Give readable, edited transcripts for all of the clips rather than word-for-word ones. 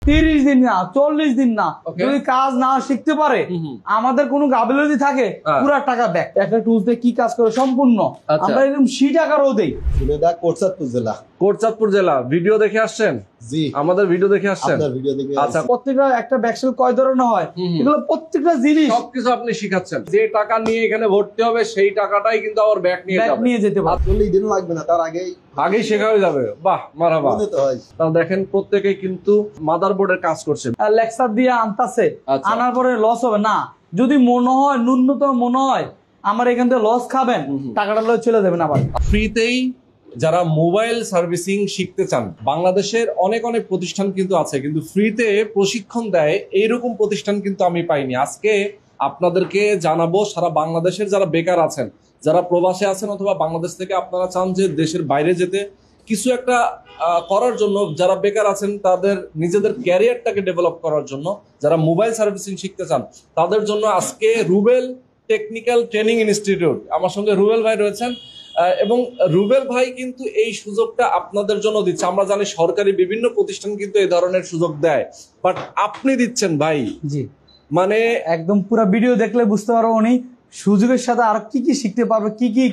30 দিন না 40 দিন না, যদি কাজ না শিখতে পারে আমাদের কোনো গাফিলতি থাকে পুরো টাকা ব্যাক। একটা টুলস দিয়ে কি কাজ করে সম্পূর্ণ আমরা এরকম শীট আকারও দেই। কোটচাঁদপুর জেলা ভিডিও দেখে আসছেন? জি, আমাদের ভিডিও দেখে আসছেন। আচ্ছা, প্রত্যেকটা একটা ব্যাকসেল কয় ধরনের হয় এগুলো প্রত্যেকটা জিনিস সবকিছু আপনি শিখাচ্ছেন। যে টাকা নিয়ে এখানে ভর্তি হবে সেই টাকাটাই কিন্তু আবার ব্যাক নিয়ে যেতে পারে। 40 দিন লাগবে না, তার আগেই শেখা হয়ে যাবে। বাহ, মারহাবা। তাহলে দেখেন প্রত্যেকেই কিন্তু মাদারবোর্ডের কাজ করছে, লেকচার দিয়ে আনতাছে, আনার পরে লস হবে না। যদি মনে হয় ন্যূনতম মনে হয় আমার এখান থেকে লস খাবেন, টাকাটা লস চলে যাবেন। আবার ফ্রিতেই যারা মোবাইল সার্ভিসিং শিখতে চান, বাংলাদেশের অনেক অনেক প্রতিষ্ঠান কিন্তু আছে, কিন্তু ফ্রিতে প্রশিক্ষণ দেয় এইরকম প্রতিষ্ঠান কিন্তু আমি পাইনি। আজকে আপনাদেরকে জানাবো, সারা বাংলাদেশের যারা বেকার আছেন, যারা প্রবাসে আছেন অথবা বাংলাদেশ থেকে আপনারা চান যে দেশের বাইরে যেতে কিছু একটা করার জন্য, যারা বেকার আছেন তাদের নিজেদের ক্যারিয়ারটাকে ডেভেলপ করার জন্য, যারা মোবাইল সার্ভিসিং শিখতে চান তাদের জন্য আজকে রুবেল টেকনিক্যাল ট্রেনিং ইনস্টিটিউট, আমার সঙ্গে রুবেল ভাই রয়েছেন। এবং রুবেল ভাই কিন্তু এই সুযোগটা আপনাদের জন্য দিচ্ছে। আমরা জানি সরকারি বিভিন্ন প্রতিষ্ঠান কিন্তু এই ধরনের সুযোগ দেয়, বাট আপনি দিচ্ছেন ভাই। জি, মানে একদম পুরো ভিডিও দেখলে বুঝতে পারবো উনি সুযোগের সাথে আর কি কি শিখতে পারবে, কি কি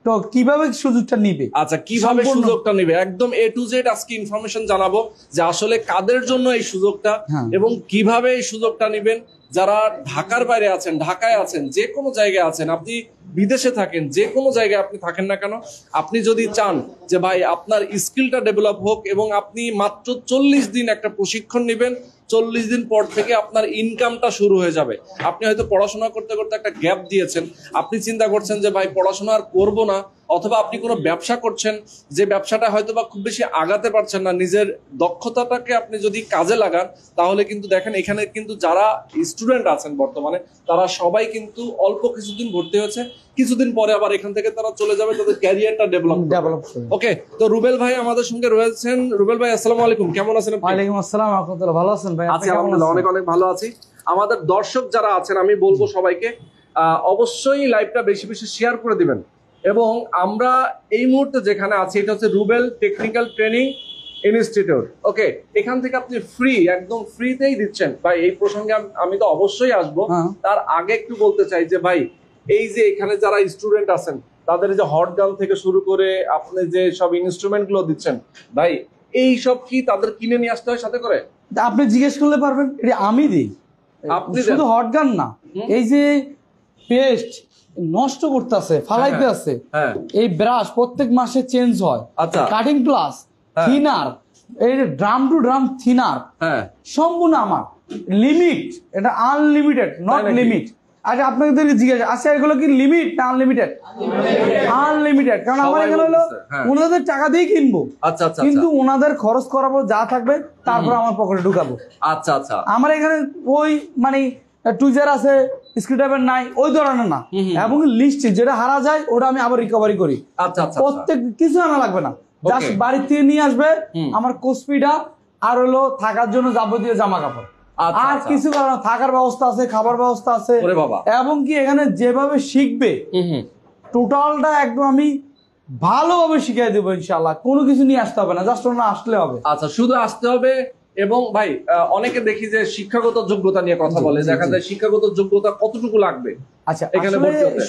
তো কিভাবে সুযোগটা নিবে। আচ্ছা, কিভাবে সুযোগটা নিবে একদম A to Z আজকে ইনফরমেশন জানাবো যে আসলে কাদের জন্য এই সুযোগটা এবং কিভাবে এই সুযোগটা নিবেন। যারা ঢাকার বাইরে আছেন, ঢাকায় আছেন, যে কোনো জায়গায় আছেন, আপনি বিদেশে থাকেন, যে কোনো জায়গায় আপনি থাকেন না কেন, আপনি যদি চান যে ভাই আপনার স্কিলটা ডেভেলপ হোক এবং আপনি মাত্র 40 দিন একটা প্রশিক্ষণ নেবেন, 40 দিন পর থেকে আপনার ইনকামটা শুরু হয়ে যাবে। আপনি হয়তো পড়াশোনা করতে করতে একটা গ্যাপ দিয়েছেন, আপনি চিন্তা করছেন যে ভাই পড়াশোনা আর করবো না, অথবা আপনি কোনো ব্যবসা করছেন, যে ব্যবসাটা হয়তো বা খুব বেশি আগাতে পারছেন না, নিজের দক্ষতাটাকে আপনি যদি কাজে লাগান তাহলে কিন্তু দেখেন এখানে কিন্তু যারা স্টুডেন্ট আছেন বর্তমানে তারা সবাই কিন্তু অল্প কিছুদিন ভর্তি হয়েছে, কিছুদিন পরে আবার এখান থেকে তারা চলে যাবে, তাদের ক্যারিয়ারটা ডেভেলপ। ওকে, তো রুবেল ভাই আমাদের সঙ্গে রয়েছেন। রুবেল ভাই আসসালামু আলাইকুম, কেমন আছেন? ওয়ালাইকুম আসসালাম, রাহমাতুল্লাহ। ভালো আছেন ভাই? আছি আলহামদুলিল্লাহ, অনেক অনেক ভালো আছি। আমাদের দর্শক যারা আছেন আমি বলবো সবাইকে অবশ্যই লাইভটা বেশি বেশি শেয়ার করে দিবেন। এবং আমরা এই মুহূর্তে যেখানে আছি এটা হচ্ছে রুবেল টেকনিক্যাল ট্রেনিং ইনস্টিটিউট। ওকে, এখান থেকে আপনি ফ্রি, একদম ফ্রিতেই দিচ্ছেন ভাই। এই প্রসঙ্গে আমি তো অবশ্যই আসবো, তার আগে একটু বলতে চাই যে ভাই এই যে এখানে যারা স্টুডেন্ট আছেন তাদের যে হট গান থেকে শুরু করে আপনি যে সব ইনস্ট্রুমেন্ট গুলো দিচ্ছেন ভাই, এই সব কি তাদের কিনে নিয়ে আসতে হয় সাথে করে? আপনি জিজ্ঞেস করলে পারবেন, এটা আমি দিই। আপনি শুধু হট গান না, এই যে পেস্ট নষ্ট করতেছে, ফালাইতে আছে, এই ব্রাশ প্রত্যেক মাসে চেঞ্জ হয়। আচ্ছা, কাটিং প্লাস থিনার, এই ড্রাম টু ড্রাম থিনার সম্পূর্ণ আমার লিমিট, এটা আনলিমিটেড, নট লিমিট। আচ্ছা, আপনাদেরকে জিজ্ঞাসা, আচ্ছা এগুলো কি লিমিট না আনলিমিটেড? আনলিমিটেড, কারণ আমার এখানে হলো ওনাদের টাকা দিয়ে কিনবো, কিন্তু ওনাদের খরচ করাবো যা থাকবে তারপর আমার পকেটে ঢুকাবো। আচ্ছা আচ্ছা, আমার এখানে ওই মানে টুইজার আছে, স্ক্রুড্রাইভার নাই, ওই ধরনের না। এবং লিস্ট যেটা হারা যায় ওটা আমি আবার রিকভারি করি। প্রত্যেক কিছু আনা লাগবে না, জাস্ট বাড়ি থেকে নিয়ে আসবে আমার কোসপিটা আর হলো থাকার জন্য যাবতীয় জামা কাপড়, আর কিছু কারণ থাকার ব্যবস্থা আছে, খাবার ব্যবস্থা আছে। এবং কি এখানে যেভাবে শিখবে টোটালটা একদম আমি ভালোভাবে শিখিয়ে দেবো ইনশাআল্লাহ। কোনো কিছু নিয়ে আসতে হবে না, জাস্ট ওনা আসলে হবে। আচ্ছা, শুধু আসতে হবে। এবং ভাই অনেকে দেখি যে শিক্ষাগত যোগ্যতা নিয়ে কথা বলে, দেখা যায় শিক্ষাগত যোগ্যতা কতটুকু লাগবে? আচ্ছা, এখানে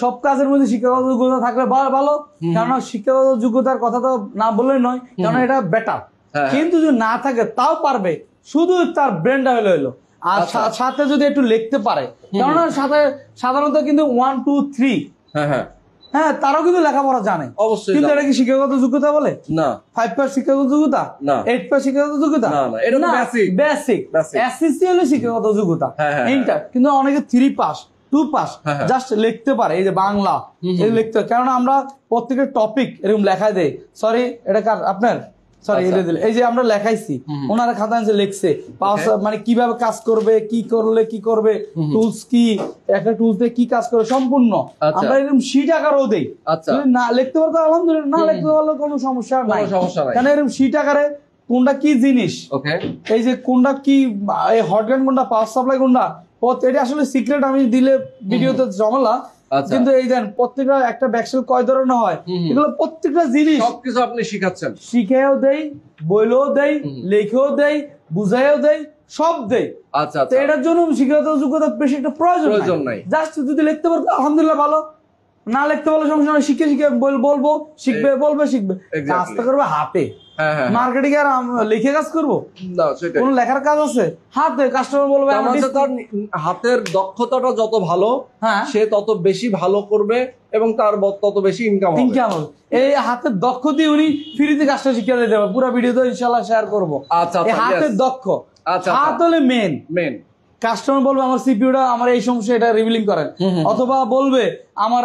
সব কাজের মধ্যে শিক্ষাগত যোগ্যতা থাকলে ভালো, কারণ শিক্ষাগত যোগ্যতার কথা তো না বললেই নয়, কারণ এটা বেটার। কিন্তু যদি না থাকে তাও পারবে, শুধু তার ব্রেনটা হলো আর সাথে যদি একটু লিখতে পারে, কারণ সাথে সাধারণত কিন্তু 1 2 3 হ্যাঁ তারাও কিন্তু লেখাপড়া জানে অবশ্যই, কিন্তু এটা কি শিক্ষাগত যোগ্যতা বলে? না। 5 পাস শিক্ষাগত যোগ্যতা না, 8 পাস শিক্ষাগত যোগ্যতা না, এটা তো বেসিক। এসএসসি হলো শিক্ষাগত যোগ্যতা, ইন্টার। কিন্তু অনেকে 3 পাস 2 পাস জাস্ট লিখতে পারে, এই যে বাংলা এই লিখতে, কারণ আমরা প্রত্যেকের টপিক এরকম লেখায় দেই। সরি, এটা কার? আপনার? সরি, এই যে আমরা লেখাইছি, ওনারা খাতা আনছে লিখছে, মানে কিভাবে কাজ করবে, কি করলে কি করবে, টুলস কি, একটা টুলস দিয়ে কি কাজ করে সম্পূর্ণ আমরা এরকম শীট আকারেও দেই। না লিখতে পারতো আলহামদুলিল্লাহ, না লিখতে পারলে কোনো সমস্যা নাই, কারণ এরকম শীট আকারে কোনটা কি জিনিস, এই যে কোনটা কি, এই হটগান কোনটা, পাওয়ার সাপ্লাই কোনটা, এটা আসলে সিক্রেট আমি দিলে ভিডিওতে জমালা। কিন্তু এই দেন প্রত্যেকটা একটা ব্যাকসেল কয় ধরনের হয় এগুলো প্রত্যেকটা জিনিস সবকিছু আপনি শিখাচ্ছেন, শিখেও দেই, বইলেও দেই, লেখেও দেই, বুঝাইও দেই, সব দেই। আচ্ছা তো এটার জন্য শিক্ষাগত যোগ্যতা বেশি একটা প্রয়োজন নাই। জাস্ট যদি লিখতে পারতো আলহামদুলিল্লাহ ভালো, না লিখতে পারলে সমস্যা নাই, শিখে বলবো, শিখবে বলবে, শিখবে। কাজটা করবে হাতে, মার্কেটিং আর লিখে কাজ করবো? কোন লেখার কাজ আছে? হাতে কাস্টমার বলবে। হাতের দক্ষতাটা যত ভালো সে তত বেশি ভালো করবে এবং তার তত বেশি ইনকাম হবে। এই হাতের দক্ষ দিয়ে উনি ফ্রিতে কাজটা শিখিয়ে দিতে পারবে। পুরো ভিডিও তো ইনশাআল্লাহ শেয়ার করবো। আচ্ছা, হাতের দক্ষ, হাত হলে মেন। কাস্টমার বলবে আমার সিপিইউটা আমার এই সমস্যা, এটা রিভিলিং করেন, অথবা বলবে আমার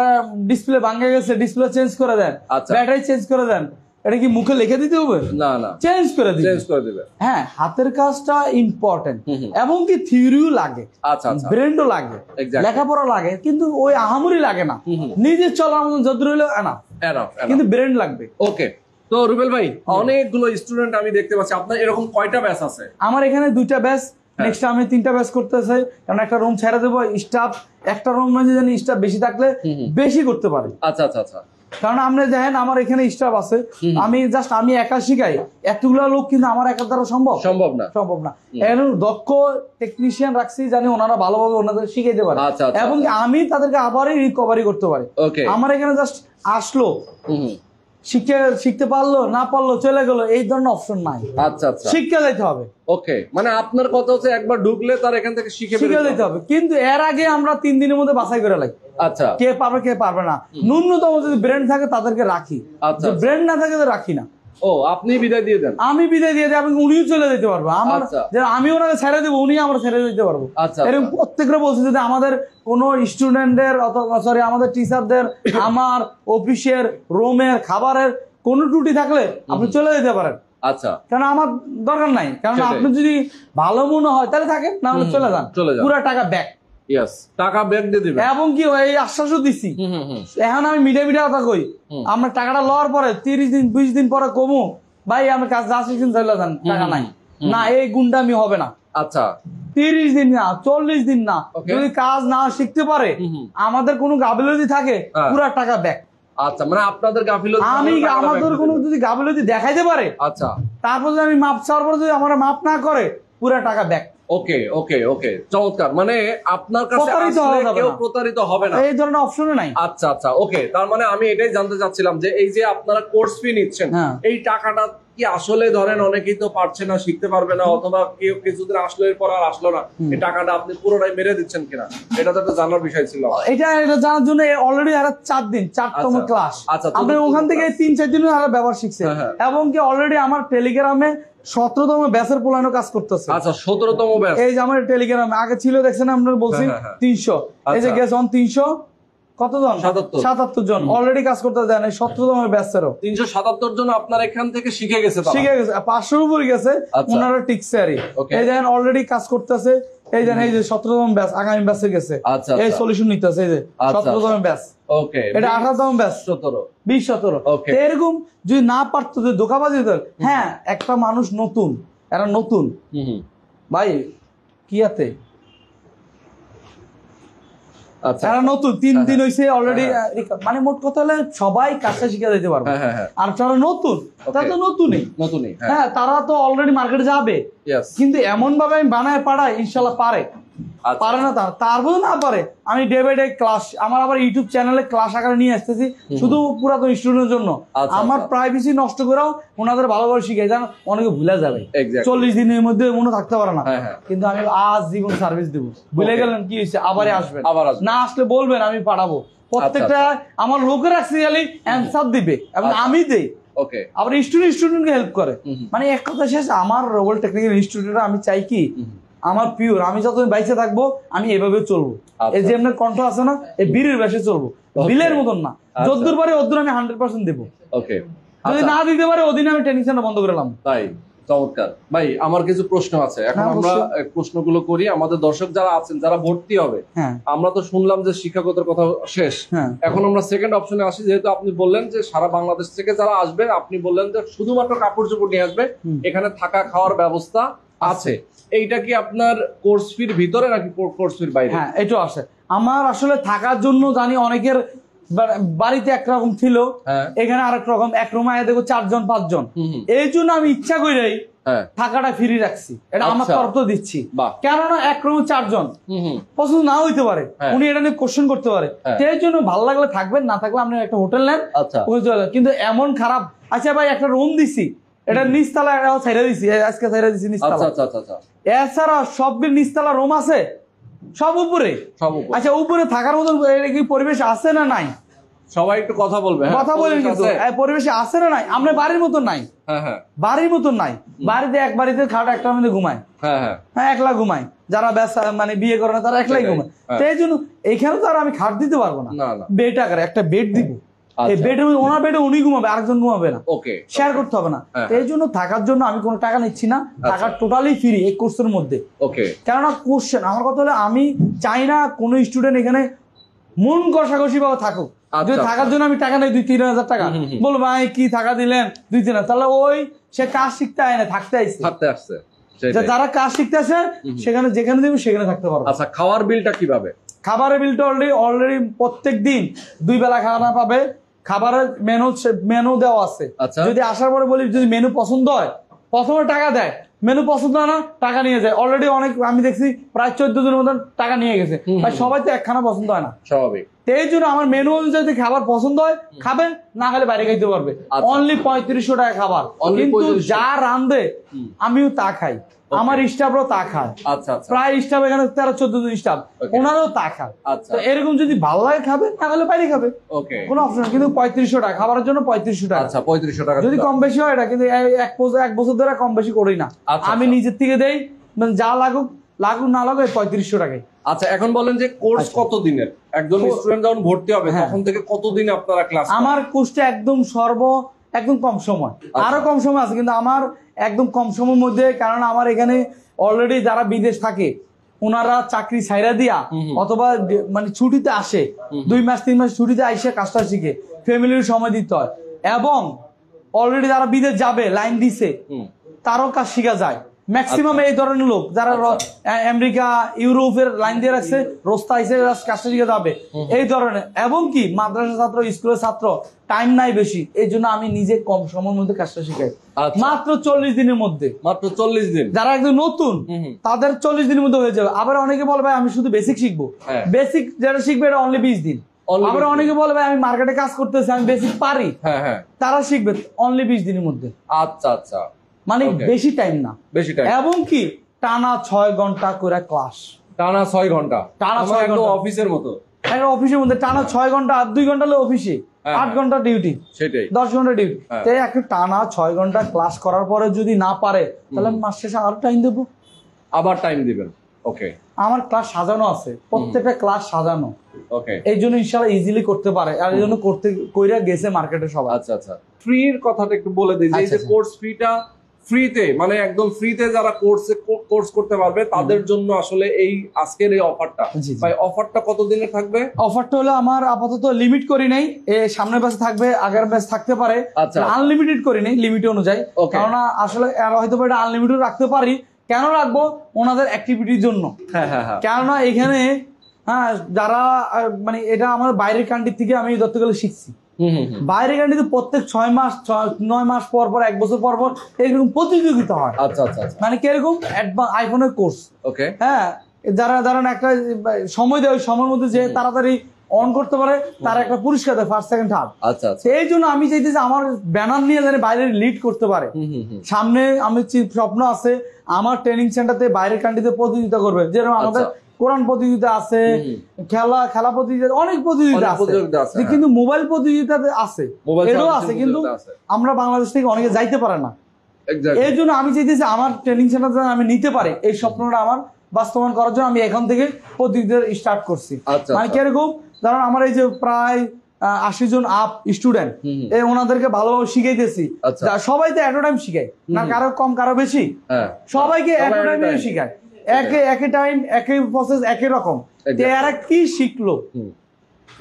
ডিসপ্লে ভাঙে গেছে, ডিসপ্লে চেঞ্জ করে দেন, ব্যাটারি চেঞ্জ করে দেন। এটা কি মুখে লিখে দিতে হবে? না, চেঞ্জ করে দিবে। হ্যাঁ, হাতের কাজটা ইম্পর্টেন্ট, এবং কি থিওরিও লাগে, ব্রেনও লাগে, লেখাপড়া লাগে, কিন্তু ওই আহামরি লাগে না, নিজে চলার মতন যত রইল না, কিন্তু ব্রেন লাগবে। ওকে, তো রুবেল ভাই, অনেকগুলো স্টুডেন্ট আমি দেখতে পাচ্ছি। আপনার এরকম কয়টা ব্যাচ আছে? আমার এখানে 2টা ব্যাচ, নেক্সট আমি 3টা ব্যাচ করতেছি, কারণ একটা রুম ছেড়ে দেবো। স্টাফ একটা রুম মানে জানি স্টাফ বেশি থাকলে বেশি করতে পারে। আচ্ছা, কারণ আপনি দেখেন আমার এখানে স্টাফ আছে, আমি একা শিখাই, এতগুলো লোক কিন্তু আমার একার দ্বারা সম্ভব না। এখন দক্ষ টেকনিশিয়ান রাখছি, জানি ওনারা ভালোভাবে ওনাদের শিখাইতে পারে, এবং আমি তাদেরকে আবারই রিকভারি করতে পারি। আমার এখানে জাস্ট আসলো, শিখতে পারলো, না পারলো চলে গেল, এই ধরনের অপশন নাই। আচ্ছা, শিক্ষা দিতে হবে। ওকে, মানে আপনার কথা হচ্ছে একবার ঢুকলে তার এখান থেকে শিখে দিতে হবে, কিন্তু এর আগে আমরা 3 দিনের মধ্যে বাছাই করে লাগি। আচ্ছা, কে পারবে কে পারবে না, ন্যূনতম যদি ব্রেন থাকে তাদেরকে রাখি, ব্রেন না থাকে রাখি না। আপনি বিদায় দিয়ে দেন? আমি বিদায় দিয়ে দিই, এবং উনিও চলে যেতে পারবো। আমার আমি ওনাকে ছেড়ে দেবো, উনি আমার ছেড়ে দিতে পারবো। এরকম প্রত্যেকটা বলছি, যদি আমাদের কোন স্টুডেন্টদের অথবা আমাদের টিচারদের আমার অফিসের রুমের খাবারের কোনো ত্রুটি থাকলে আপনি চলে যেতে পারেন। আচ্ছা, কারণ আমার দরকার নাই, কারণ আপনি যদি ভালো মনে হয় তাহলে থাকেন, না হলে চলে যান, পুরো টাকা ব্যাক। টাকা ব্যাক দিয়ে দিবেন, এবং কি এই আশ্বাসও দিচ্ছি। এখন আমি মিডিয়া কথা কই, আমরা টাকাটা লওয়ার পরে 30 দিন 20 দিন পরে কমু, ভাই আমি কাজ আসছেন চলে যান, টাকা নাই, না এই গুন্ডামি হবে না। আচ্ছা, 30 দিন না, 40 দিন না, যদি কাজ না শিখতে পারে, আমাদের কোনো গাফিলতি থাকে, পুরো টাকা ব্যাক। আচ্ছা, মানে আপনাদের গাফিলতি, আমাদের কোনো যদি গাফিলতি দেখাইতে পারে, আচ্ছা, তারপর যদি আমি মাপ চাওয়ার পরে যদি আমরা মাপ না করে, পুরো টাকা ব্যাক। ওকে, চমৎকার। মানে আপনার কাছে কেউ প্রতারিত হবে না, এই ধরনের অপশন নাই। আচ্ছা, ওকে, তার মানে আমি এটাই জানতে চাচ্ছিলাম যে এই যে আপনারা কোর্স ফি নিচ্ছেন, এই টাকাটা কি আসলে ধরেন অনেকেই তো পারছে না, শিখতে পারবে না, অথবা কেউ কিছুদিন আসলো এরপর আর আসলো না, এই টাকাটা আপনি পুরোটাই মেরে দিচ্ছেন কিনা, এটা তো একটা জানার বিষয় ছিল। এটা জানার জন্য অলরেডি 4তম ক্লাস। আপনি ওখান থেকে 3-4 দিনের ব্যবহার শিখছে, এবং কি অলরেডি আমার টেলিগ্রামে 17তম ব্যাচের পোলানো কাজ করতেছে। আচ্ছা, 17তম ব্যাচ। এই যে আমার টেলিগ্রামে আগে ছিল, দেখছেন আমরা বলছি 300, এই যে গেছে 300 কতজন, 77 জন অলরেডি কাজ করতে দেন। এই 17তম ব্যাচেরও 377 জন আপনার এখান থেকে শিখে গেছে, 500 উপরে গেছে, ওনারা টিকছে। এই দেখেন অলরেডি কাজ করতেছে, এই যে 17তম ব্যাচ আগামী ব্যাচে গেছে, এই সলিউশন নিতেছে। এই যে 17তম ব্যাচ, ওকে, এটা 18তম ব্যাচ, 20-17। এরকম যদি না পারতো, যদি ধোঁকাবাজি হতো, হ্যাঁ একটা মানুষ নতুন, এরা নতুন ভাই কিয়াতে, তারা নতুন 3 দিন হয়েছে অলরেডি, মানে মোট কথা হলে সবাই কাজটা শিখে দিতে পারবে। আর যারা নতুন, তারা তো নতুনই, হ্যাঁ তারা তো অলরেডি মার্কেটে যাবে, কিন্তু এমন ভাবে আমি বানায় পাড়াই, ইনশাল্লাহ পারে না, তারপর না পারে আমি ডে বাই ডে ক্লাস, আমার আবার ইউটিউব চ্যানেলে ক্লাস আকারে নিয়ে আসতেছি, শুধু পুরাতন স্টুডেন্টের জন্য। আমার প্রাইভেসি নষ্ট করেও ওনাদের ভালোভাবে শিখাই, যেন অনেকে ভুলে যাবে, 40 দিনের মধ্যে মনে থাকতে পারে না, কিন্তু আমি আজ জীবন সার্ভিস দেবো। ভুলে গেলেন কি হয়েছে, আবারই আসবেন, না আসলে বলবেন, আমি পাঠাবো। প্রত্যেকটা আমার লোকের অ্যাকচুয়ালি অ্যান্সার দিবে, এবং আমি দেই, আবার স্টুডেন্টকে হেল্প করে। মানে এক কথা শেষ, আমার রোবল টেকনিক্যাল ইনস্টিটিউটে আমি চাই কি, আমার পিওর, আমি যতদিন বাইচে থাকবো আমি এভাবে চলবো। এই যে আপনার কণ্ঠ আছে না, এই বীরের বেশে চলবো, বিলের মতন না, যদ্দূর পারে ওদ্দূর আমি 100% দেবো। যদি না দিতে পারে ওদিনে আমি টেনশনটা বন্ধ করলাম। তাই, চমৎকার ভাই। আমার কিছু প্রশ্ন আছে, এখন আমরা প্রশ্নগুলো করি। আমাদের দর্শক যারা আছেন, যারা ভর্তি হবে, আমরা তো শুনলাম যে শিক্ষাগতের কথা শেষ, এখন আমরা সেকেন্ড অপশনে আসি। যেহেতু আপনি বললেন যে সারা বাংলাদেশ থেকে যারা আসবে, আপনি বললেন যে শুধুমাত্র কাপড় চোপড় নিয়ে আসবে, এখানে থাকা খাওয়ার ব্যবস্থা আছে, এইটা কি আপনার কোর্স ফির ভিতরে নাকি কোর্স ফির বাইরে? হ্যাঁ, এটাও আছে। আমার আসলে থাকার জন্য জানি অনেকের বাড়িতে একরকম ছিল, এখানে আরেক রকম, এক রুমে দেখো 4 জন 5 জন, এই জন্য আমি ইচ্ছা করি থাকাটা ফ্রি রাখছি, এটা আমার তরফ থেকে দিচ্ছি। কেননা এক রুমে 4 জন, পছন্দ নাও হইতে পারে, উনি এটা নিয়ে কোশ্চেন করতে পারে, সেই জন্য ভালো লাগলে থাকবেন, না থাকলে আপনি একটা হোটেল নেন। কিন্তু এমন খারাপ, আচ্ছা ভাই একটা রুম দিছি, এটা নিচতলা ছাইড়া দিছি, আজকে ছাইড়া দিছি নিচতলা, এছাড়া সবগুলো নিচতলা রুম আছে, সব উপরে। আচ্ছা উপরে থাকার মতন কি পরিবেশ আছে না নাই? সবাই একটু কথা বলবে, কথা বলেন, কিন্তু পরিবেশে আছে না নাই? আমরা বাড়ির মতন নাই, বাড়ির মতন নাই। বাড়িতে এক বাড়িতে খাট একটা মধ্যে ঘুমায়, একলা ঘুমায়, যারা মানে বিয়ে করে না তারা একলাই ঘুমায়। তো এই জন্য এখানে তো আর আমি খাট দিতে পারবো না, বেড আকারে একটা বেড দিব, এই বেডে ওনার বেডে উনি ঘুমাবে, আরেকজন ঘুমাবে না, শেয়ার করতে হবে না। এই জন্য থাকার জন্য আমি কোনো টাকা নিচ্ছি না, টাকা টোটালি ফ্রি এই কোর্সের মধ্যে। কেননা কোশ্চেন আমার কথা হলো, আমি চাই না কোনো স্টুডেন্ট এখানে মন কষাকষি ভাবে থাকুক। যদি থাকার জন্য আমি টাকা নেই 2-3 হাজার টাকা, বলবো ভাই কি টাকা দিলেন 2-3 হাজার, তাহলে ওই সে কাজ শিখতে আয় না, থাকতে আসছে। যারা কাজ শিখতে আসে সেখানে যেখানে দেবে সেখানে থাকতে পারবে। আচ্ছা খাওয়ার বিলটা কিভাবে? খাবারের বিলটা অলরেডি প্রত্যেক দিন 2 বেলা খাওয়া পাবে, খাবারের মেনু দেওয়া আছে। যদি আসার পরে বলি যদি মেনু পছন্দ হয়, প্রথমে টাকা দেয়, মেনু পছন্দ হয় না টাকা নিয়ে যায়। অলরেডি অনেক আমি দেখছি প্রায় 14 জনের মতন টাকা নিয়ে গেছে, ভাই সবাই তো একখানা পছন্দ হয় না, স্বাভাবিক। এই জন্য আমার মেনু অনুযায়ী যদি খাবার পছন্দ হয় খাবেন, না হলে বাইরে খাইতে পারবে। অনলি 3500 টাকা খাবার, কিন্তু যা রান্ধে আমিও তা খাই, আমার স্টাফরাও তা খায়। প্রায় স্টাফ এখানে 13-14 জন স্টাফ, ওনারাও তা খায়। তো এরকম যদি ভালো লাগে খাবে, না হলে বাইরে খাবে, কোনো অপশন। কিন্তু 3500 টাকা খাবারের জন্য 3500 টাকা। 3500 টাকা যদি কম বেশি হয় এটা, কিন্তু 1 বছর ধরে কম বেশি করি না, আমি নিজের থেকে দেই, মানে যা লাগুক না লাগুক 3500 টাকায়। আচ্ছা এখন বলেন যে কোর্স কত দিনের? একজন স্টুডেন্ট যখন ভর্তি হবে তখন থেকে কতদিন আপনারা ক্লাস? আমার কোর্সটা একদম একদম কম সময়, আরো কম সময় আছে, কিন্তু আমার একদম কম সময়ের মধ্যে। কারণ আমার এখানে অলরেডি যারা বিদেশ থাকে ওনারা চাকরি ছাইরা দিয়া অথবা মানে ছুটিতে আসে, 2 মাস 3 মাস ছুটিতে আইসে কাজটা শিখে, ফ্যামিলির সময় দিতে হয়। এবং অলরেডি যারা বিদেশ যাবে লাইন দিছে তারও কাজ শিখা যায়। ম্যাক্সিমাম এই ধরনের লোক যারা আমেরিকা ইউরোপের লাইন দিয়ে রাখছে, রোস্তা আইসে কাজটা শিখে যাবে এই ধরনের। এবং কি মাদ্রাসা ছাত্র, স্কুলের ছাত্র, টাইম নাই বেশি, এই জন্য আমি নিজে কম সময়ের মধ্যে কাজটা শিখাই, মাত্র 40 দিনের মধ্যে। মাত্র 40 দিন? যারা একদম নতুন তাদের 40 দিনের মধ্যে হয়ে যাবে। আবার অনেকে বলে ভাই আমি শুধু বেসিক শিখবো, বেসিক যেটা শিখবে এটা অনলি 20 দিন। আবার অনেকে বলে ভাই আমি মার্কেটে কাজ করতেছি, আমি বেসিক পারি, তারা শিখবে অনলি 20 দিনের মধ্যে। আচ্ছা মানে বেশি টাইম না, বেশি টাইম। এবং কি টানা 6 ঘন্টা করে ক্লাস, টানা 6 ঘন্টা, টানা 6 ঘন্টা অফিসের মতো, একটা অফিসের মধ্যে টানা 6 ঘন্টা, আর 2 ঘন্টা হলে অফিসে 8 ঘন্টা ডিউটি, সেটাই 10 ঘন্টা ডিউটি। তাই একটা টানা 6 ঘন্টা ক্লাস করার পরে যদি না পারে, তাহলে মাস শেষে আরো টাইম দেবো, আবার টাইম দিবেন। ওকে, আমার ক্লাস সাজানো আছে, প্রত্যেকটা ক্লাস সাজানো। ওকে, এই জন্য ইনশাআল্লাহ ইজিলি করতে পারে, আর এই জন্য কইরা গেছে মার্কেটে সবাই। আচ্ছা ফ্রির কথাটা একটু বলে দিই, যে কোর্স ফিটা ফ্রিতে, মানে একদম ফ্রিতে যারা কোর্স করতে পারবে তাদের জন্য আসলে এই আজকের এই অফারটা, ভাই অফারটা কতদিনের থাকবে? অফারটা হলো আমার আপাতত লিমিট করি নাই, সামনের ব্যাচ থাকবে, আগের ব্যাচ থাকতে পারে, আনলিমিটেড করি নাই লিমিট অনুযায়ী। কারণ আসলে হয়তো এটা আনলিমিটেড রাখতে পারি। কেন রাখবো? ওনাদের অ্যাক্টিভিটির জন্য। কেননা এখানে যারা মানে এটা আমার বাইরের কান্ট্রি থেকে আমি ধরতে গেলে শিখছি, বাইরের কান্ট্রিতে প্রত্যেক 6 মাস 9 মাস পর 1 বছর পর এরকম প্রতিযোগিতা হয়। আচ্ছা মানে কিরকম আইফোনের কোর্স। ওকে, যারা ধরেন একটা সময় দেয়, ওই সময়ের মধ্যে যে তাড়াতাড়ি অন করতে পারে তারা একটা পুরস্কার দেয়, ফার্স্ট সেকেন্ড থার্ড। আচ্ছা এই জন্য আমি চাইতেছি আমার ব্যানার নিয়ে যেন বাইরে লিড করতে পারে। সামনে আমি স্বপ্ন আছে আমার ট্রেনিং সেন্টারতে বাইরের কান্ট্রিতে প্রতিযোগিতা করবে, যেরকম আমাদের কোরআন প্রতিযোগিতা আছে, খেলা প্রতিযোগিতা, অনেক প্রতিযোগিতা আছে, কিন্তু মোবাইল প্রতিযোগিতা আছে, এটাও আছে, কিন্তু আমরা বাংলাদেশ থেকে অনেকে যাইতে পারে না। এই জন্য আমি চাইতেছি আমার ট্রেনিং সেন্টার আমি নিতে পারি, এই স্বপ্নটা আমার বাস্তবায়ন করার জন্য আমি এখন থেকে প্রতিযোগিতা স্টার্ট করছি। মানে কিরকম, ধরেন আমার এই যে প্রায় 80 জন আপ স্টুডেন্ট, ওনাদেরকে ভালোভাবে শিখাইতেছি। সবাই তো এট টাইম শিখায় না, কারো কম কারো বেশি, সবাইকে এট টাইম শিখায়, একই টাইম একই প্রসেস একই রকম। এরা কি শিখলো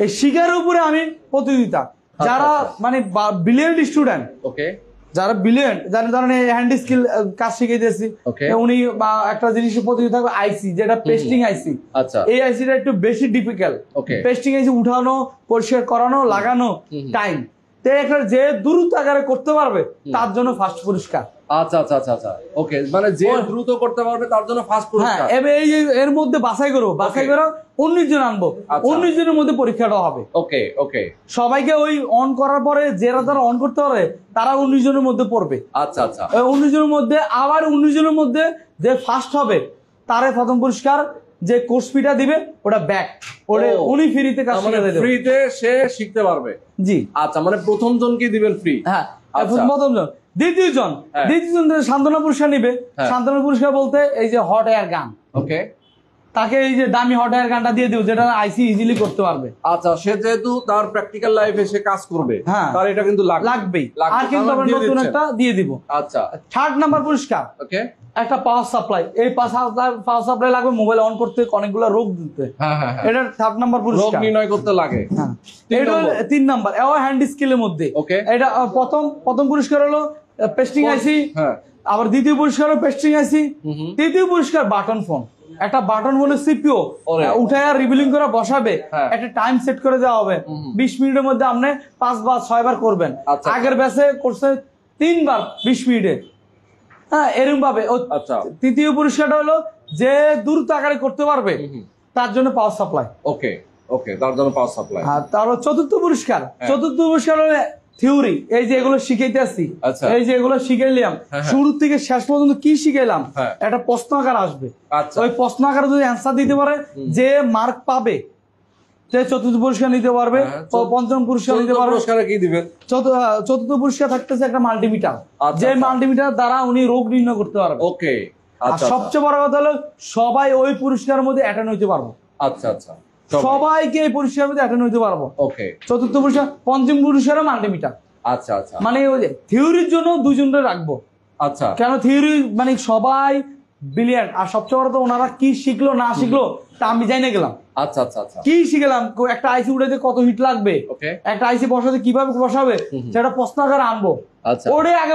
এই শিখার উপরে আমি প্রতিযোগিতা, যারা মানে ব্রিলিয়েন্ট স্টুডেন্ট, যারা ব্রিলিয়েন্ট, যারা ধরেন হ্যান্ড স্কিল কাজ শিখাইতেছি, উনি একটা জিনিস প্রতিযোগিতা থাকবে আইসি, যেটা পেস্টিং আইসি। এই আইসিটা একটু বেশি ডিফিকাল্ট, পেস্টিং আইসি উঠানো, পরিষ্কার করানো, লাগানো টাইম। তো একটা যে দ্রুত আকারে করতে পারবে তার জন্য ফার্স্ট পুরস্কার। আচ্ছা আচ্ছা আচ্ছা আচ্ছা, ওকে, মানে যে দ্রুত করতে পারবে তার জন্য ফার্স্ট পুরস্কার। এবার এই যে এর মধ্যে বাছাই করবো, বাছাই করে 19 জন আনবো, 19 জনের মধ্যে পরীক্ষাটা হবে। ওকে ওকে, সবাইকে ওই অন করার পরে যারা অন করতে পারে তারা 19 জনের মধ্যে পড়বে। আচ্ছা আচ্ছা, 19 জনের মধ্যে আবার 19 জনের মধ্যে যে ফার্স্ট হবে তারে প্রথম পুরস্কার, যে কোর্স ফিটা দিবে ওটা ব্যাক, ওটা উনি ফ্রিতে কাজ শিখে দেবে, ফ্রিতে সে শিখতে পারবে। জি আচ্ছা, মানে প্রথম জনকে দিবেন ফ্রি। হ্যাঁ, প্রথম জন। দ্বিতীয় জন সান্ত্বনা পুরস্কার নিবে। সান্ত্বনা পুরস্কার বলতে এই যে হট এয়ার গান, ওকে, তাকে এই যে দামি হট এয়ার গানটা দিয়ে দিব, যেটা আইসি ইজিলি করতে পারবে। আচ্ছা, সে যেহেতু তার প্র্যাকটিক্যাল লাইফে সে কাজ করবে, হ্যাঁ, তার এটা কিন্তু লাগবেই। আর কিন্তু আমরা নতুন একটা দিয়ে দিব। আচ্ছা, 3rd নাম্বার পুরস্কার, ওকে, একটা পাওয়ার সাপ্লাই। এই পাওয়ার সাপ্লাই লাগবে মোবাইল অন করতে, অনেকগুলো রোগ দিতে। এটা 3rd নাম্বার পুরস্কার, রোগ নির্ণয় করতে লাগে। হ্যাঁ, এটা 3 নাম্বার হ্যান্ড স্কিলের মধ্যে। ওকে, এটা প্রথম পুরস্কার হলো পেস্টিং আইসি, আবার দ্বিতীয় পুরস্কার হলো পেস্টিং আইসি, তৃতীয় পুরস্কার বাটন ফোন। একটা বাটন ফোনে সিপিও উঠায় রিবিলিং করে বসাবে, একটা টাইম সেট করে দেওয়া হবে, 20 মিনিটের মধ্যে আপনি 5 বা 6 বার করবেন। আগের ব্যাচে করছে 3 বার 20 মিনিটে। হ্যাঁ, এরকম ভাবে। তৃতীয় পুরস্কারটা হলো যে দ্রুত আকারে করতে পারবে তার জন্য পাওয়ার সাপ্লাই। ওকে ওকে, তার জন্য পাওয়ার সাপ্লাই। আর তারপর চতুর্থ পুরস্কার হলো থিওরি। এই যে এগুলো শিখাইতে আসছি, এই যে এগুলো শিখাইলাম, শুরু থেকে শেষ পর্যন্ত কি শিখাইলাম, একটা প্রশ্ন আকার আসবে। ওই প্রশ্ন আকারে যদি অ্যান্সার দিতে পারে, যে মার্ক পাবে সে চতুর্থ পুরস্কার নিতে পারবে, পঞ্চম পুরস্কার নিতে পারবে। কি দিবেন? চতুর্থ পুরস্কার থাকতেছে একটা মাল্টিমিটার, যে মাল্টিমিটার দ্বারা উনি রোগ নির্ণয় করতে পারবে। ওকে, আর সবচেয়ে বড় কথা হলো সবাই ওই পুরস্কারের মধ্যে অ্যাটেন্ড হইতে পারবো। আচ্ছা আচ্ছা, সবাইকে এই পুরস্কারের মধ্যে অ্যাটেন্ড হইতে পারবো। ওকে, চতুর্থ পুরস্কার, পঞ্চম পুরস্কার মাল্টিমিটার। আচ্ছা আচ্ছা, মানে ওই যে থিওরির জন্য 2 জনকে রাখবো। আচ্ছা, কেন থিওরি মানে সবাই ব্রিলিয়ান্ট। আর সবচেয়ে বড় তো ওনারা কি শিখলো না শিখলো তা আমি জানি না গেলাম। আচ্ছা আচ্ছা আচ্ছা, কি শিখলাম, একটা আইসি উঠাতে কত হিট লাগবে, একটা আইসি বসাতে কিভাবে বসাবে, সেটা প্রশ্ন আকারে আনবো। ওটাই আগে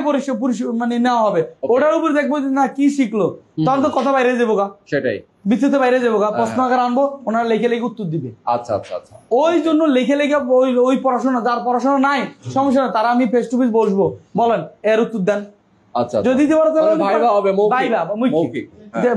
মানে নেওয়া হবে, ওটার উপর দেখবো না কি শিখলো, তখন তো কথা বাইরে যাবো গা, সেটাই বিচ্ছেদ বাইরে যাবো গা। প্রশ্ন আকারে আনবো, ওনারা লেখে লেখে উত্তর দিবে। আচ্ছা আচ্ছা আচ্ছা, ওই জন্য লেখে লেখে ওই পড়াশোনা, যার পড়াশোনা নাই সমস্যা না, তারা আমি ফেস টু ফেস বসবো, বলেন এর উত্তর দেন। আচ্ছা, যদি দিতে পারো তাহলে ভাইবা হবে,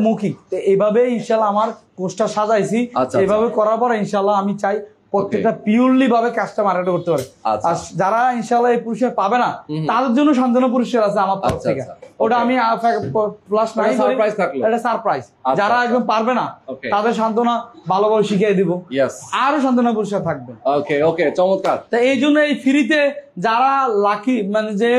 মৌখিক। এইভাবে ইনশাল্লাহ আমার কোর্সটা সাজাইছি। এইভাবে করার পর ইনশাল্লাহ আমি চাই প্রত্যেকটা পিওরলি ভাবে কাজটা মার্কেটে করতে পারে। আর যারা ইনশাল্লাহ এই পুরস্কার পাবে না তাদের জন্য সান্ত্বনা পুরস্কার আছে আমার তরফ থেকে। ওটা আমি প্লাস নাই, এটা সারপ্রাইজ। যারা একদম পারবে না তাদের সান্ত্বনা ভালোভাবে শিখিয়ে দিব, আরো সান্ত্বনা পুরস্কার থাকবে। ওকে ওকে, চমৎকার। তো এই জন্য এই ফ্রিতে যারা লাকি, মানে যে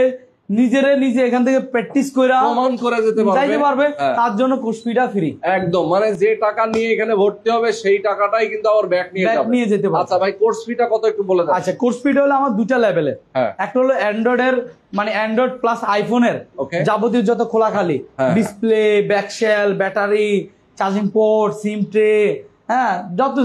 নিজে এখান থেকে প্র্যাকটিস করে প্রমাণ করে যেতে পারবে, তার জন্য কোর্স ফিটা ফ্রি একদম। মানে যে টাকা নিয়ে এখানে ভর্তি হবে সেই টাকাটাই কিন্তু আবার ব্যাক নিয়ে যেতে পারবে। আচ্ছা ভাই, কোর্স ফিটা কত একটু বলে দাও। আচ্ছা, কোর্স ফিটা হলো আমার 2টা লেভেলে। একটা হলো অ্যান্ড্রয়েডের, মানে অ্যান্ড্রয়েড প্লাস আইফোনের যাবতীয় যত খোলাখালি display, back shell, battery, charging port, SIM tray, হ্যাঁ,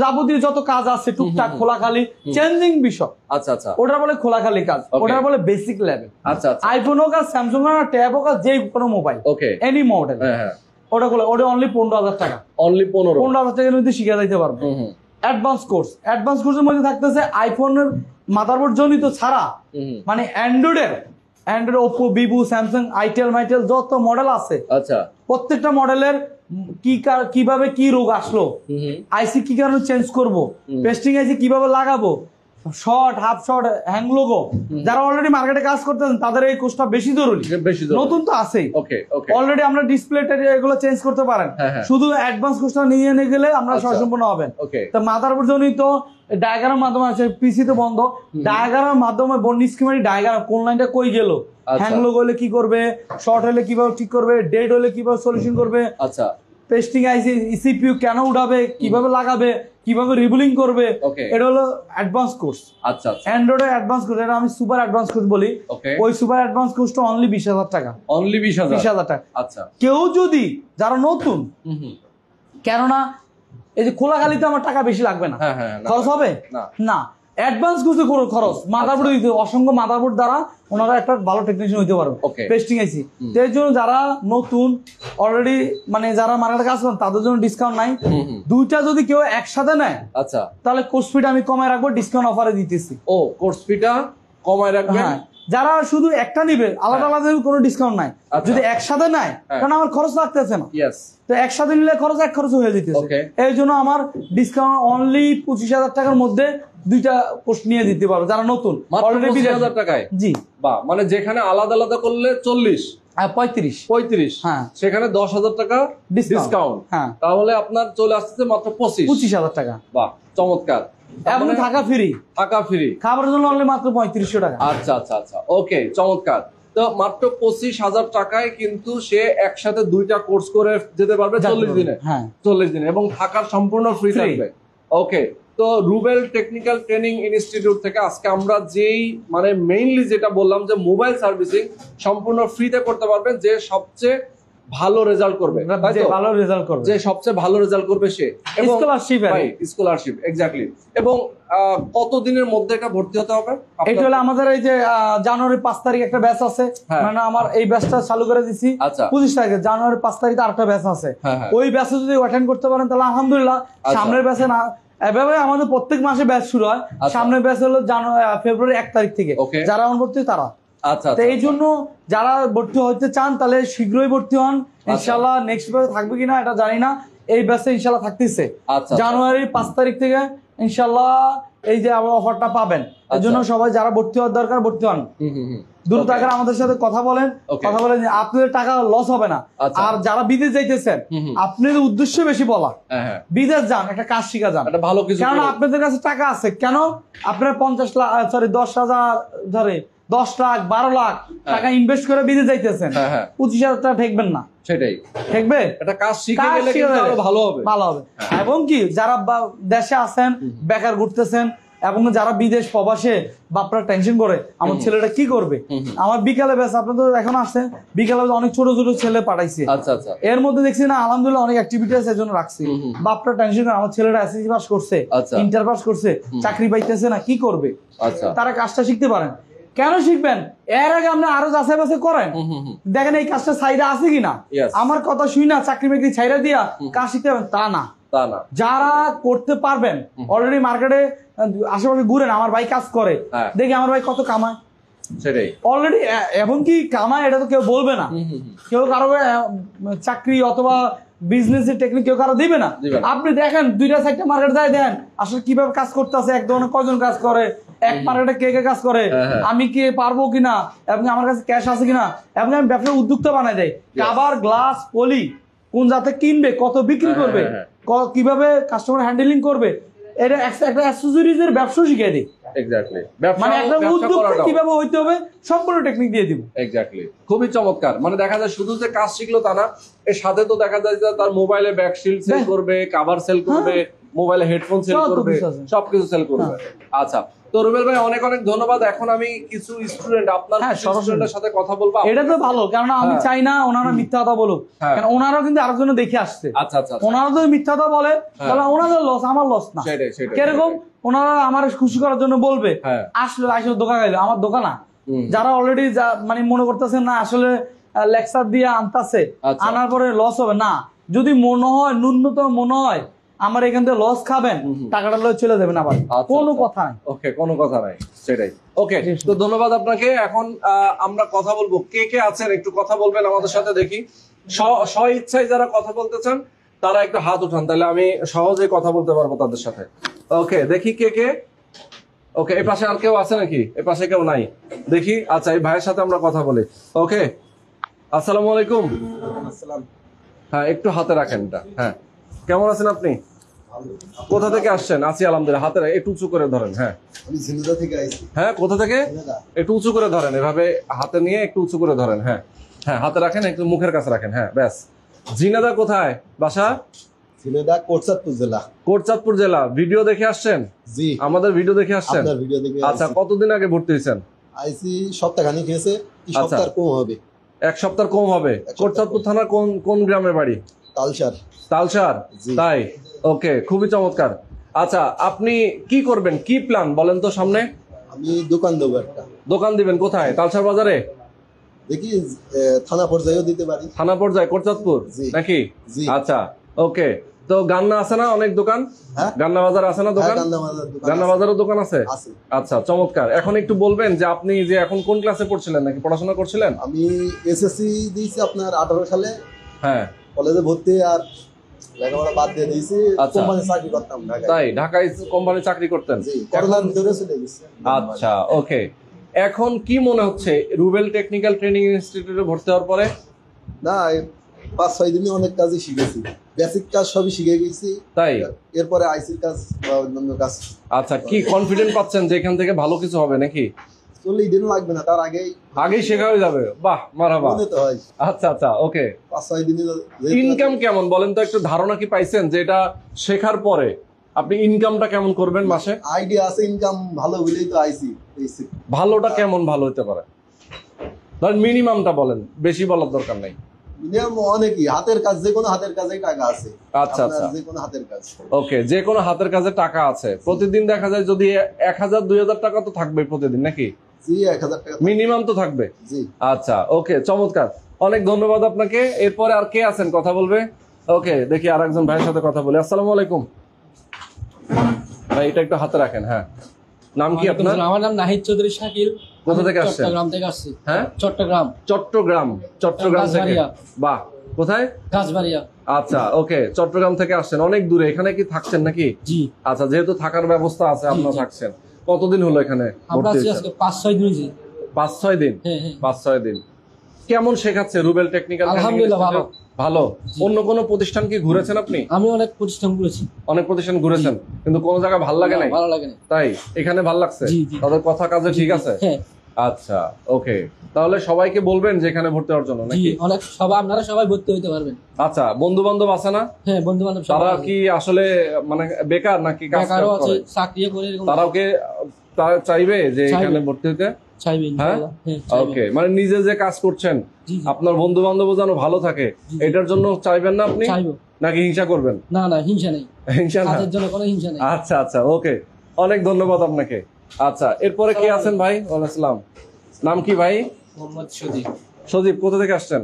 যাবতীয় যত কাজ আছে টুকটাক খোলাখালি চেঞ্জিং বিষয়। আচ্ছা আচ্ছা, ওটা বলে খোলাখালি কাজ, ওটা বলে বেসিক লেভেল। আচ্ছা, আইফোন হোক আর স্যামসাং হোক আর ট্যাব হোক আর যে কোনো মোবাইল, এনি মডেল, ওটা ওটা অনলি 15,000 টাকা, অনলি 15,000 টাকার মধ্যে শিখে যাইতে পারবে। অ্যাডভান্স কোর্সের মধ্যে থাকতেছে আইফোনের মাদারবোর্ড জনিত ছাড়া, মানে Android, Oppo, Vivo, Samsung, itel, যত মডেল আছে, আচ্ছা, প্রত্যেকটা মডেলের কিভাবে কি রোগ আসলো, আইসি কি কারণে চেঞ্জ করবো, পেস্টিং আইসি কিভাবে লাগাবো, short, half short, hang logo, যারা অলরেডি মার্কেটে কাজ করতেছেন তাদের এই কোর্সটা বেশি জরুরি। নতুন তো আছেই, অলরেডি আমরা ডিসপ্লেটা এগুলো চেঞ্জ করতে পারেন, শুধু অ্যাডভান্স কোর্সটা নিয়ে গেলে আমরা সম্পূর্ণ হবেন। তো মাদারবোর্ড জনিত ডায়াগ্রামের মাধ্যমে আছে, পিসি তো বন্ধ, ডায়াগ্রামের মাধ্যমে স্কিমেটিক ডায়াগ্রাম, কোন লাইনটা কই গেল, হ্যাং লোগো হলে কি করবে, শর্ট হলে কিভাবে ঠিক করবে, ডেড হলে কিভাবে সলিউশন করবে, আচ্ছা, পেস্টিং আইসি সিপিইউ কেন উঠাবে, কিভাবে লাগাবে, কিভাবে রিবুলিং করবে, এটা হলো অ্যাডভান্স কোর্স। আচ্ছা, অ্যান্ড্রয়েড অ্যাডভান্স কোর্স, এটা আমি সুপার অ্যাডভান্স কোর্স বলি। ওই সুপার অ্যাডভান্স কোর্সটা অনলি 20,000 টাকা, অনলি 20,000 টাকা। আচ্ছা, কেউ যদি যারা নতুন, কেননা এই যে খোলাখালিতে আমার টাকা বেশি লাগবে না, খরচ হবে না, অ্যাডভান্স কোর্সে কোনো খরচ, মাদারবোর্ড দিতে অসংখ্য মাদারবোর্ড দ্বারা ওনারা একটা ভালো টেকনিশিয়ান হইতে পারবে, পেস্টিং আইসি। এর জন্য যারা নতুন অলরেডি, মানে যারা মার্কেটে কাজ করেন তাদের জন্য ডিসকাউন্ট নাই। 2টা যদি কেউ একসাথে নেয়, আচ্ছা, তাহলে কোর্স ফিটা আমি কমায় রাখবো, ডিসকাউন্ট অফারে দিতেছি। ও, কোর্স ফিটা কমায় রাখবেন। হ্যাঁ, যারা শুধু একটা নিবে আলাদা আলাদা কোনো ডিসকাউন্ট নাই, যদি একসাথে নেয় কারণ আমার খরচ লাগতেছে না, তো একসাথে নিলে খরচ এক খরচ হয়ে যেতেছে, এই জন্য আমার ডিসকাউন্ট অনলি 25,000 টাকার মধ্যে দুইটা পোস্ট নিয়ে দিতে পারো যারা নতুন অলরেডি 25,000 টাকায়। জি বাহ, মানে যেখানে আলাদা আলাদা করলে 40 35 হ্যাঁ, সেখানে 10,000 টাকা ডিসকাউন্ট। হ্যাঁ, তাহলে আপনার চলে আসছে মাত্র 25,000 টাকা। বাহ, চমৎকার। এবং থাকা ফ্রি, খাবারের জন্য অনলি মাত্র 3500 টাকা। আচ্ছা আচ্ছা আচ্ছা, ওকে, চমৎকার। তো মাত্র 25,000 টাকায় কিন্তু সে একসাথে দুইটা কোর্স করে যেতে পারবে 40 দিনে। হ্যাঁ, 40 দিনে, এবং থাকার সম্পূর্ণ ফ্রি থাকবে। ওকে, তো রুবেল টেকনিক্যাল ট্রেনিং ইনস্টিটিউট থেকে আজকে আমরা যেই মানে মেইনলি যেটা বললাম যে মোবাইল সার্ভিসিং সম্পূর্ণ ফ্রিতে করতে পারবেন, যে সবচেয়ে ভালো রেজাল্ট করবে, যে সবচেয়ে ভালো রেজাল্ট করবে সে, এবং স্কলারশিপ এক্স্যাক্টলি। এবং কতদিনের মধ্যে এটা ভর্তি হতে হবে? এটা হলো আমাদের এই যে জানুয়ারি 5 তারিখ একটা ব্যাচ আছে, মানে আমার এই ব্যাচটা চালু করে দিছি 25 তারিখে, জানুয়ারি 5 তারিখে আরেকটা ব্যাচ আছে। ওই ব্যাচে যদি অ্যাটেন্ড করতে পারেন তাহলে আলহামদুলিল্লাহ। সামনের ব্যাচে না, এভাবে আমাদের প্রত্যেক মাসে ব্যাচ শুরু হয়। সামনের ব্যাচ হলো ফেব্রুয়ারি 1 তারিখ থেকে, যারা ভর্তি তারা। আচ্ছা, এই জন্য যারা ভর্তি হতে চান তাহলে শীঘ্রই ভর্তি হন ইনশাআল্লাহ। নেক্সট ব্যাচে থাকবে কিনা এটা জানি না, এই ব্যাচে ইনশাআল্লাহ থাকতেছে জানুয়ারি 5 তারিখ থেকে ইনশাআল্লাহ। এই যে আমরা অফারটা পাবেন, এর জন্য সবাই যারা ভর্তি হওয়ার দরকার ভর্তি হন। দ্রুত আগে আমাদের সাথে কথা বলেন, আপনাদের টাকা লস হবে না। আর যারা বিদেশ যাইতেছেন, আপনাদের উদ্দেশ্য বেশি বলা, বিদেশ যান, একটা কাজ শিখা যান, ভালো কিছু। কারণ আপনাদের কাছে টাকা আছে, কেন আপনারা 10 লাখ 12 লাখ টাকা ইনভেস্ট করে বিদেশ যাইতেছেন, 25,000 টাকা ঠেকবেন না। সেটাই ঠেকবে, এটা কাজ শিখে গেলে কিন্তু আরো ভালো হবে। এবং কি যারা দেশে আছেন বেকার ঘুরতেছেন, এবং যারা বিদেশ প্রবাসে বাপরা টেনশন করে আমার ছেলেটা কি করবে, আমার বিকালে ব্যাস আপনার তো এখন আসছে, বিকালে অনেক ছোট ছোট ছেলে পাঠাইছে। এর মধ্যে দেখছি না আলহামদুলিল্লাহ অনেক অ্যাক্টিভিটি আছে, এর জন্য রাখছি। বাপরা টেনশন করে আমার ছেলেটা এসএসসি পাস করছে, ইন্টার পাস করছে, চাকরি পাইতেছে না, কি করবে। তারা কাজটা শিখতে পারেন। কেন শিখবেন? এর আগে আপনি আরো যাচাই বাছাই করেন, দেখেন এই কাজটা ছাইরা আছে কিনা। আমার কথা শুই না চাকরি বাকরি ছাইরা দিয়া কাজ শিখতে পারেন তা না। যারা করতে পারবেন, অলরেডি মার্কেটে আশেপাশে ঘুরেন, আমার ভাই কাজ করে, দেখি আমার ভাই কত কামায়, সেটাই অলরেডি। এখন কি কামায় এটা তো কেউ বলবে না, কেউ কারো চাকরি অথবা বিজনেস এর টেকনিক কেউ কারো দিবে না। আপনি দেখেন 2টা-4টা মার্কেট যায়, দেন আসলে কিভাবে কাজ করতে আছে, এক ধরনের কজন কাজ করে, এক মার্কেটে কে কে কাজ করে, আমি কি পারবো কিনা, এবং আমার কাছে ক্যাশ আছে কিনা, এবং আমি ব্যবসার উদ্যোক্তা বানাই দেয়। কাভার, গ্লাস, পলি কোন জাতে কিনবে, কত বিক্রি করবে, কিভাবে কাস্টমার হ্যান্ডেলিং করবে, এটা একটা অ্যাক্সেসরিজের ব্যবসা শিখিয়ে দিই। মানে একটা উদ্যোক্তা কিভাবে হইতে হবে সম্পূর্ণ টেকনিক দিয়ে দিব। খুবই চমৎকার। মানে দেখা যায় শুধু যে কাজ শিখলো তা না, এর সাথে তো দেখা যায় যে তার মোবাইলে ব্যাক শিল্ড সেল করবে, কভার সেল করবে, মোবাইলে হেডফোন সেল করবে, সবকিছু সেল করবে। আচ্ছা, তো রুবেল ভাই অনেক অনেক ধন্যবাদ। এখন আমি কিছু স্টুডেন্ট আপনার স্টুডেন্টের সাথে কথা বলবো। এটা তো ভালো, কারণ আমি চাই না ওনারা মিথ্যা কথা বলুক, কারণ ওনারাও কিন্তু আরেকজনে দেখে আসছে। আচ্ছা আচ্ছা, ওনারা যদি মিথ্যা কথা বলে তাহলে ওনাদের লস, আমার লস না। কিরকম ওনারা আমার খুশি করার জন্য বলবে, আসলে দোকান গেল আমার দোকান না, যারা অলরেডি মানে মনে করতেছেন না আসলে লেকচার দিয়ে আনতেছে, আনার পরে লস হবে না। যদি মনে হয় ন্যূনতম মনে হয় আমার এখান থেকে লস খাবেন, টাকাটা লয়ে চলে যাবেন আবার, কোনো কথা নাই। ওকে, কোনো কথা নাই, সেটাই। ওকে, তো ধন্যবাদ আপনাকে। এখন আমরা কথা বলবো, কে কে আছেন একটু কথা বলবেন আমাদের সাথে, দেখি স্ব ইচ্ছায় যারা কথা বলতে চান তারা একটু হাত উঠান, তাহলে আমি সহজে কথা বলতে পারবো তাদের সাথে। ওকে, দেখি কে কে। ওকে, এই পাশে আর কেউ আছে নাকি? এই পাশে কেউ নাই দেখি। আচ্ছা, এই ভাইয়ের সাথে আমরা কথা বলি। ওকে, আসসালামু আলাইকুম। হ্যাঁ, একটু হাতে রাখেন এটা। হ্যাঁ, কেমন আছেন আপনি? কোথা থেকে আসছেন? আছি আলহামদুলিল্লাহ। হাতে একটু উঁচু করে ধরেন। হ্যাঁ, হ্যাঁ, কোথা থেকে? একটু উঁচু করে ধরেন, এভাবে হাতে নিয়ে একটু উঁচু করে ধরেন। হ্যাঁ হ্যাঁ, হাতে রাখেন, একটু মুখের কাছে রাখেন। হ্যাঁ, ব্যাস। ঝিনাদা কোথায় বাসা? ঝিনাইদহ কোটচাঁদপুর জেলা। কোটচাঁদপুর জেলা। ভিডিও দেখে আসছেন? জি, আমাদের ভিডিও দেখে আসছেন। আপনার ভিডিও দেখে। আচ্ছা, কতদিন আগে ভর্তি হয়েছেন? আইসি সপ্তাহখানেক হয়েছে। কি সপ্তাহ কম হবে? এক সপ্তাহ কম হবে। কোটচাঁদপুর থানার কোন গ্রামের বাড়ি? তালসার। তালসার, তাই? ওকে, খুবই চমৎকার। আচ্ছা, আপনি কি করবেন, কি প্ল্যান বলেন তো সামনে? আমি দোকান দেবো একটা। দোকান দিবেন কোথায়? তালসার বাজারে? দেখি থানা পর্যায়েও দিতে পারি। থানা পর্যায়ে কোটচাঁদপুর নাকি? আচ্ছা, ওকে। তো গান্না আছে না অনেক দোকান? গান্না বাজার আছে না দোকান? গান্না বাজারের দোকান আছে। আচ্ছা, চমৎকার। এখন একটু বলবেন যে আপনি যে এখন কোন ক্লাসে পড়ছিলেন, নাকি পড়াশোনা করছিলেন? আমি এসএসসি দিয়েছি আপনার 18 সালে। হ্যাঁ, কলেজে ভর্তি আর লেখাপড়া বাদ দিয়ে দিয়েছি। কোম্পানি চাকরি করতাম ঢাকায়। তাই? ঢাকায় কোম্পানি চাকরি করতেন? করোনার ভিতরে চলে গেছি। আচ্ছা, ওকে। এখন কি মনে হচ্ছে রুবেল টেকনিক্যাল ট্রেনিং ইনস্টিটিউটে ভর্তি হওয়ার পরে? না, 5-6 দিনে অনেক কাজই শিখেছি, বেসিক কাজ সবই শিখে গেছি। তাই? এরপরে আইসির কাজ বা অন্যান্য কাজ। আচ্ছা, কি কনফিডেন্ট পাচ্ছেন যে এখান থেকে ভালো কিছু হবে নাকি? 40 দিন লাগবে না, তার আগেই শেখা হয়ে যাবে। বাহ, মারাবা। আচ্ছা আচ্ছা, ওকে। 5-6 দিনে। ইনকাম কেমন বলেন তো, একটু ধারণা কি পাইছেন যে এটা শেখার পরে আপনি ইনকামটা কেমন করবেন মাসে? আইডিয়া আছে, ইনকাম ভালো হইলেই তো আইসি। ভালোটা কেমন ভালো হতে পারে? ধরেন মিনিমামটা বলেন, বেশি বলার দরকার নাই। মিনিমাম অনেকই হাতের কাজ, যে কোনো হাতের কাজেই টাকা আছে। আচ্ছা আচ্ছা, যে কোনো হাতের কাজ। ওকে, যে কোনো হাতের কাজে টাকা আছে। প্রতিদিন দেখা যায় যদি 1000-2000 টাকা তো থাকবে প্রতিদিন, নাকি? জি, 1000 টাকা মিনিমাম তো থাকবে। জি। আচ্ছা, ওকে, চমৎকার। অনেক ধন্যবাদ আপনাকে। এরপরে আর কে আছেন কথা বলবে? ওকে, দেখি আর একজন ভাইয়ের সাথে কথা বলি। আসসালামু আলাইকুম ভাই, এটা একটু হাতে রাখেন। হ্যাঁ, নাম কি আপনার? আমার নাম নাহিদ চৌধুরী শাকিল। কোথা থেকে আসছেন? চট্টগ্রাম থেকে আসছি। হ্যাঁ, চট্টগ্রাম থেকে। বাহ, কোথায়? গাছবাড়িয়া। আচ্ছা, ওকে, চট্টগ্রাম থেকে আসছেন, অনেক দূরে। এখানে কি থাকছেন নাকি? জি। আচ্ছা, যেহেতু থাকার ব্যবস্থা আছে, আপনারা থাকছেন। কতদিন হলো এখানে? আমরা আজকে 5-6 দিন। 5-6 দিন। 5-6 দিন। কেমন শেখাচ্ছে রুবেল টেকনিক্যাল? আলহামদুলিল্লাহ ভালো। ভালো। অন্য কোন প্রতিষ্ঠান কি ঘুরেছেন আপনি? আমি অনেক প্রতিষ্ঠান ঘুরেছি। অনেক প্রতিষ্ঠান ঘুরেছেন, কিন্তু কোন জায়গা ভালো লাগে নাই? ভালো লাগে না। তাই? এখানে ভালো লাগছে? তাদের কথা কাজে ঠিক আছে? হ্যাঁ। আচ্ছা, ওকে। তাহলে সবাইকে বলবেন যে এখানে ভর্তি হওয়ার জন্য, নাকি? অনেক সবাই, আপনারা সবাই ভর্তি হইতে পারবেন। আচ্ছা, বন্ধু বান্ধব আছে না? হ্যাঁ, বন্ধু বান্ধব। তারা কি আসলে মানে বেকার নাকি কাজ করে? চাকরি করে। তারাও কি তারা চাইবে যে এখানে ভর্তি হতে? চাইবে। হ্যাঁ, ওকে। মানে নিজে যে কাজ করছেন, আপনার বন্ধু বান্ধব যেন ভালো থাকে, এটার জন্য চাইবেন না আপনি? চাইবো। নাকি হিংসা করবেন? না না, হিংসা নেই। হিংসা না, কাজের জন্য কোনো হিংসা নেই। আচ্ছা আচ্ছা, ওকে, অনেক ধন্যবাদ আপনাকে। আচ্ছা, এরপরে কে আছেন ভাই? ওয়ালাইকুম আসসালাম। নাম কি ভাই? মোহাম্মদ সজীব। সজীব, কোথা থেকে আসছেন?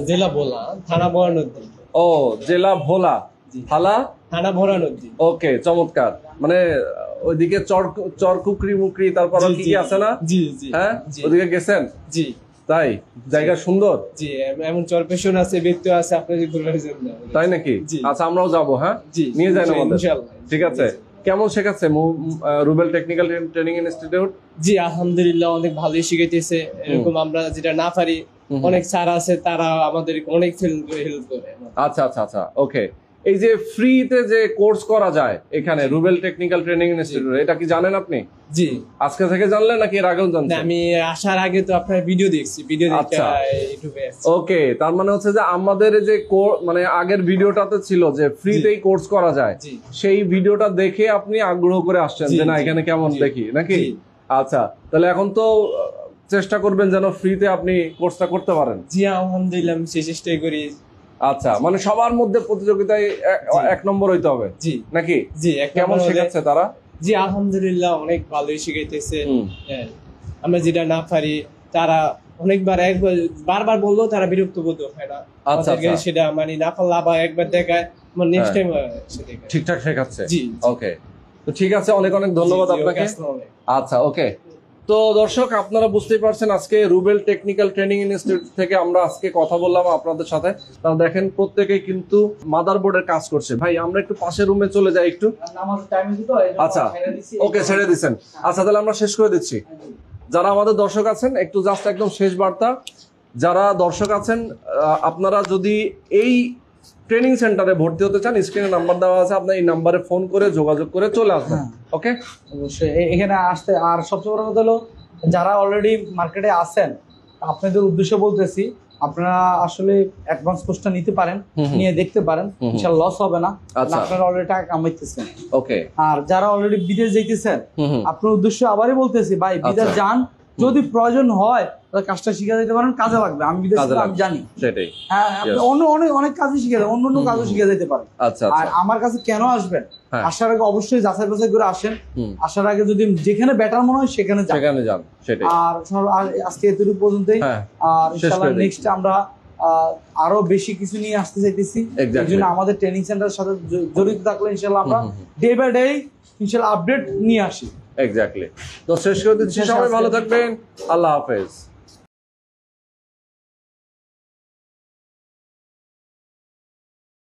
জেলা ভোলা, থানা ভোলানদ্দি। ও, জেলা ভোলা, থানা ভোলানদ্দি। ওকে, চমৎকার। মানে ওইদিকে চরকুকরি মুকরি, তারপর কি কি আছে না? জি জি। হ্যাঁ, ওইদিকে গেছেন? জি। তাই? জায়গা সুন্দর? জি, এমন চরপেশন আছে, ব্যক্তি আছে, আপনাদের ঘুরবার জন্য। তাই নাকি? আচ্ছা, আমরাও যাবো। হ্যাঁ, নিয়ে যাই না আমাদের। ঠিক আছে। কেমন শেখাচ্ছে রুবেল টেকনিক্যাল ট্রেনিং ইনস্টিটিউট? জি, আলহামদুলিল্লাহ অনেক ভালোই শিখাইতেছে। এরকম আমরা যেটা না পারি, অনেক স্যার আছে, তারা আমাদের অনেক হেল্প করে। আচ্ছা আচ্ছা আচ্ছা, ওকে। এই যে ফ্রিতে যে কোর্স করা যায় এখানে রুবেল টেকনিক্যাল ট্রেনিং ইনস্টিটিউট, এটা কি জানেন আপনি? জি। আজকে থেকে জানলেন নাকি এর আগেও জানতেন? আমি আসার আগে তো আপনার ভিডিও দেখছি, ইউটিউবে। ওকে, তার মানে হচ্ছে যে আমাদের যে মানে আগের ভিডিওটাতে ছিল যে ফ্রিতেই কোর্স করা যায়, সেই ভিডিওটা দেখে আপনি আগ্রহ করে আসছেন যে না এখানে কেমন দেখি, নাকি? আচ্ছা, তাহলে এখন তো চেষ্টা করবেন যেন ফ্রিতে আপনি কোর্সটা করতে পারেন। জি, আলহামদুলিল্লাহ আমি সেই চেষ্টাই করি। আচ্ছা, মানে সবার মধ্যে প্রতিযোগিতায় 1 নম্বর হইতে হবে, জি নাকি? জি। কেমন শেখাচ্ছে তারা? জি, আলহামদুলিল্লাহ অনেক ভালোই শিখাইতেছে। আমরা যেটা না পারি, তারা অনেকবার বারবার বললেও তারা বিরক্ত বোধ হয় না। আচ্ছা, সেটা মানে না পারলে আবার একবার দেখায়, নেক্সট টাইম ঠিকঠাক শেখাচ্ছে। জি, ওকে। তো ঠিক আছে, অনেক অনেক ধন্যবাদ আপনাকে। আচ্ছা, ওকে। তো দর্শক, আপনারা বুঝতেই পারছেন আজকে রুবেল টেকনিক্যাল ট্রেনিং ইনস্টিটিউট থেকে আমরা আজকে কথা বললাম আপনাদের সাথে। তারা দেখেন প্রত্যেকেই কিন্তু মাদারবোর্ডের কাজ করছে। ভাই, আমরা একটু পাশের রুমে চলে যাই একটু। আচ্ছা, ওকে, ছেড়ে দিচ্ছেন। আচ্ছা, তাহলে আমরা শেষ করে দিচ্ছি। যারা আমাদের দর্শক আছেন, একটু জাস্ট একদম শেষ বার্তা, যারা দর্শক আছেন, আপনারা যদি এই ট্রেনিং সেন্টারে ভর্তি হতে চান, স্ক্রিনে নাম্বার দেওয়া আছে, আপনার এই নাম্বারে ফোন করে যোগাযোগ করে চলে আসবেন। ওকে, অবশ্যই এখানে আসতে। আর সবচেয়ে বড় কথা হলো, যারা অলরেডি মার্কেটে আছেন, আপনাদের উদ্দেশ্য বলতেছি, আপনারা আসলে অ্যাডভান্স কোর্সটা নিতে পারেন, নিয়ে দেখতে পারেন, ইনশাআল্লাহ লস হবে না। আপনারা অলরেডি টাকা কামাইতেছেন। ওকে। আর যারা অলরেডি বিদেশ যাইতেছেন, আপনার উদ্দেশ্য আবারই বলতেছি, ভাই বিদেশ যান, যদি প্রয়োজন হয় তাহলে কাজটা শিখে যেতে পারেন, কাজে লাগবে। আমি বিদেশে আমি জানি, সেটাই। হ্যাঁ, অন্য অনেক কাজই শিখে যায়, অন্য কাজও শিখে যেতে পারেন। আর আমার কাছে কেন আসবেন, আসার আগে অবশ্যই যাচাই বাছাই করে আসেন। আসার আগে যদি যেখানে বেটার মনে হয় সেখানে যান, সেটাই। আর আজকে এতটুকু পর্যন্তই। আর ইনশাআল্লাহ নেক্সট আমরা আরো বেশি কিছু নিয়ে আসতে চাইতেছি। এই জন্য আমাদের ট্রেনিং সেন্টারের সাথে জড়িত থাকলে ইনশাল্লাহ আমরা ডে বাই ডে ইনশাল্লাহ আপডেট নিয়ে আসি। এক্স্যাক্টলি। তো শেষ করে দিচ্ছি, সবাই ভালো থাকবেন, আল্লাহ হাফেজ।